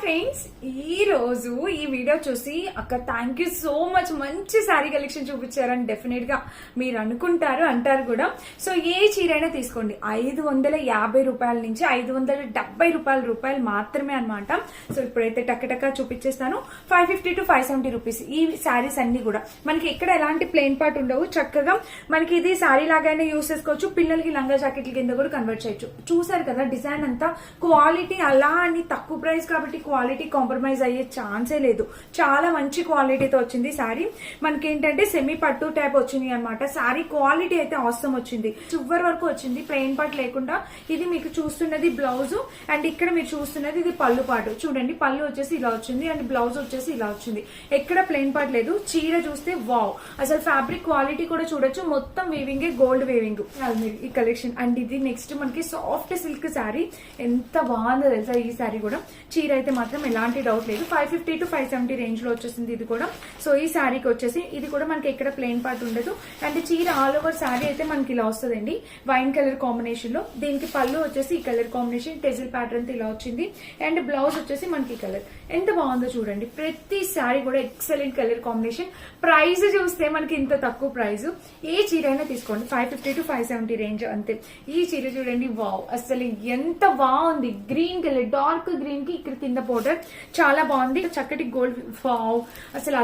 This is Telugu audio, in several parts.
ఫ్రెండ్స్, ఈ రోజు ఈ వీడియో చూసి అక్క థ్యాంక్ యూ సో మచ్, మంచి శారీ కలెక్షన్ చూపించారని డెఫినెట్ గా మీరు అనుకుంటారు, అంటారు కూడా. సో ఏ చీరైనా తీసుకోండి, 550 రూపాయల నుంచి 570 రూపాయలు మాత్రమే అనమాట. సో ఇప్పుడైతే టక్కటక్క చూపించేస్తాను. 550 to 570 రూపీస్ ఈ శారీస్ అన్ని కూడా. మనకి ఎక్కడ ఎలాంటి ప్లెయిన్ పార్ట్ ఉండవు, చక్కగా మనకి ఇది శారీ లాగానే యూస్ చేసుకోవచ్చు. పిల్లలకి లంగా జాకెట్ల కింద కూడా కన్వర్ట్ చేయొచ్చు. చూసారు కదా డిజైన్ అంతా, క్వాలిటీ అలా అని తక్కువ ప్రైస్ కాబట్టి క్వాలిటీ కాంప్రమైజ్ అయ్యే ఛాన్సే లేదు. చాలా మంచి క్వాలిటీతో వచ్చింది శారీ. మనకి ఏంటంటే సెమీ పట్టు టైప్ వచ్చింది అనమాట. శారీ క్వాలిటీ అయితే అవసరం వచ్చింది, చివరి వరకు వచ్చింది, ప్లెయిన్ పార్ట్ లేకుండా. ఇది మీకు చూస్తున్నది బ్లౌజ్, అండ్ ఇక్కడ మీరు చూస్తున్నది ఇది పళ్ళు పాటు. చూడండి, పళ్ళు వచ్చేసి ఇలా వచ్చింది అండ్ బ్లౌజ్ వచ్చేసి ఇలా వచ్చింది. ఎక్కడ ప్లెయిన్ పార్ట్ లేదు. చీర చూస్తే వావ్, అసలు ఫ్యాబ్రిక్ క్వాలిటీ కూడా చూడొచ్చు. మొత్తం వీవింగ్, గోల్డ్ వీవింగ్ ఈ కలెక్షన్. అండ్ ఇది నెక్స్ట్ మనకి సాఫ్ట్ సిల్క్ శారీ. ఎంత బాగుందో తెలుసా ఈ శారీ కూడా. చీర అయితే మాత్రం ఎలాంటి డౌట్ లేదు. 550 to 570 రేంజ్ లో వచ్చేసింది ఇది కూడా. సో ఈ శారీకి వచ్చేసి ఇది కూడా మనకి ఎక్కడ ప్లెయిన్ పార్ట్ ఉండదు. అండ్ చీర ఆల్ ఓవర్ శారీ అయితే మనకి ఇలా వస్తుందండి, వైన్ కలర్ కాంబినేషన్ లో. దీనికి పళ్ళు వచ్చేసి ఈ కలర్ కాంబినేషన్, టెజిల్ ప్యాటర్న్ తో ఇలా వచ్చింది. అండ్ బ్లౌజ్ వచ్చేసి మనకి కలర్ ఎంత బాగుందో చూడండి. ప్రతి శారీ కూడా ఎక్సలెంట్ కలర్ కాంబినేషన్. ప్రైస్ చూస్తే మనకి ఇంత తక్కువ ప్రైస్. ఏ చీర అయినా తీసుకోండి, 550 to 570 రేంజ్ అంతే. ఈ చీర చూడండి, వావ్ అసలు ఎంత బాగుంది. గ్రీన్ కలర్, డార్క్ గ్రీన్ కి ఇక్కడ కింద బోర్డర్ చాలా బాగుంది. చక్కటి గోల్డ్, వావ్ అసలు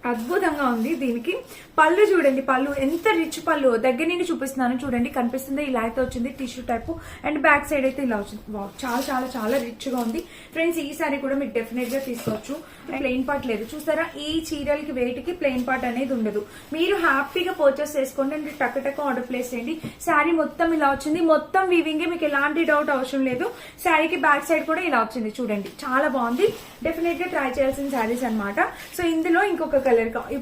అద్భుతంగా ఉంది. దీనికి పళ్ళు చూడండి, పళ్ళు ఎంత రిచ్ పళ్ళు. దగ్గర నుండి చూపిస్తున్నాను చూడండి, కనిపిస్తుంది. ఇలా అయితే వచ్చింది tissue type. And back side అయితే ఇలా వచ్చింది. వావ్ చాలా చాలా చాలా రిచ్ గా ఉంది ఫ్రెండ్స్. ఈ సారీ కూడా మీరు డెఫినెట్ గా తీసుకోవచ్చు. ప్లెయిన్ పార్ట్ లేదు చూసారా. ఈ చీరలకి వెయిట్కి ప్లెయిన్ పార్ట్ అనేది ఉండదు. మీరు హ్యాపీగా పర్చేస్ చేసుకోండి అండ్ టక్ ఆర్డర్ ప్లేస్ చేయండి. శారీ మొత్తం ఇలా వచ్చింది, మొత్తం వీవింగ్, మీకు ఎలాంటి డౌట్ అవసరం లేదు. శారీకి బ్యాక్ సైడ్ కూడా ఇలా వచ్చింది చూడండి, చాలా బాగుంది. డెఫినెట్ గా ట్రై చేయాల్సిన శారీస్ అనమాట. సో ఇందులో ఇంకొక కలర్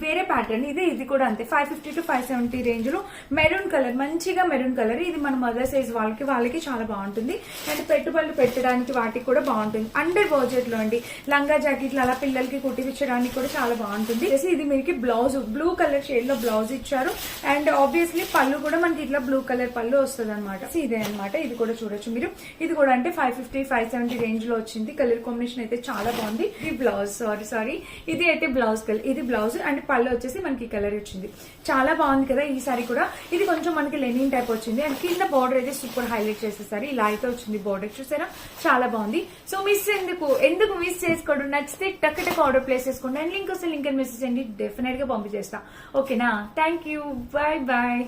వేరే ప్యాటర్న్, ఇది కూడా అంతే. 550 to 570 రేంజ్ లో మెరూన్ కలర్, మంచిగా మెరూన్ కలర్. ఇది మన మదర్ సైజ్ వాళ్ళకి చాలా బాగుంటుంది. అండ్ పెట్టుబడులు పెట్టడానికి వాటికి కూడా బాగుంటుంది. అండర్ బడ్జెట్ లో అండి, లంగా జాకెట్లు అలా పిల్లలకి కుట్టించడానికి కూడా చాలా బాగుంటుంది. ఇది మీకు బ్లౌజ్ బ్లూ కలర్ షేడ్ లో బ్లౌజ్ ఇచ్చారు. అండ్ ఆబ్వియస్లీ పళ్ళు కూడా మనకి ఇట్లా బ్లూ కలర్ పళ్ళు వస్తుంది అనమాట. ఇదే అనమాట. ఇది కూడా చూడొచ్చు మీరు. ఇది కూడా అంటే 550 570 రేంజ్ లో వచ్చింది. కలర్ కాంబినేషన్ అయితే చాలా బాగుంది. ఇది బ్లౌజ్, సారీ ఇది అయితే బ్లౌజ్ కలర్. ఇది బ్లౌజ్ అండ్ పళ్ళు వచ్చేసి మనకి కలర్ వచ్చింది. చాలా బాగుంది కదా ఈ సారీ కూడా. ఇది కొంచెం మనకి లెనిన్ టైప్ వచ్చింది. అండ్ కింద బార్డర్ అయితే సూపర్ హైలైట్ చేసేసారి. ఇలా అయితే వచ్చింది బార్డర్, చూసారా చాలా బాగుంది. సో మిస్ ఎందుకు మిస్ చేసుకోవడం. నచ్చితే టక్ ఆర్డర్ ప్లేస్ చేసుకోండి. అండ్ లింక్ వస్తే లింక్ మెసేజ్ చేయండి, డెఫినెట్ గా పంపించేస్తా. ఓకేనా? Thank you, bye bye.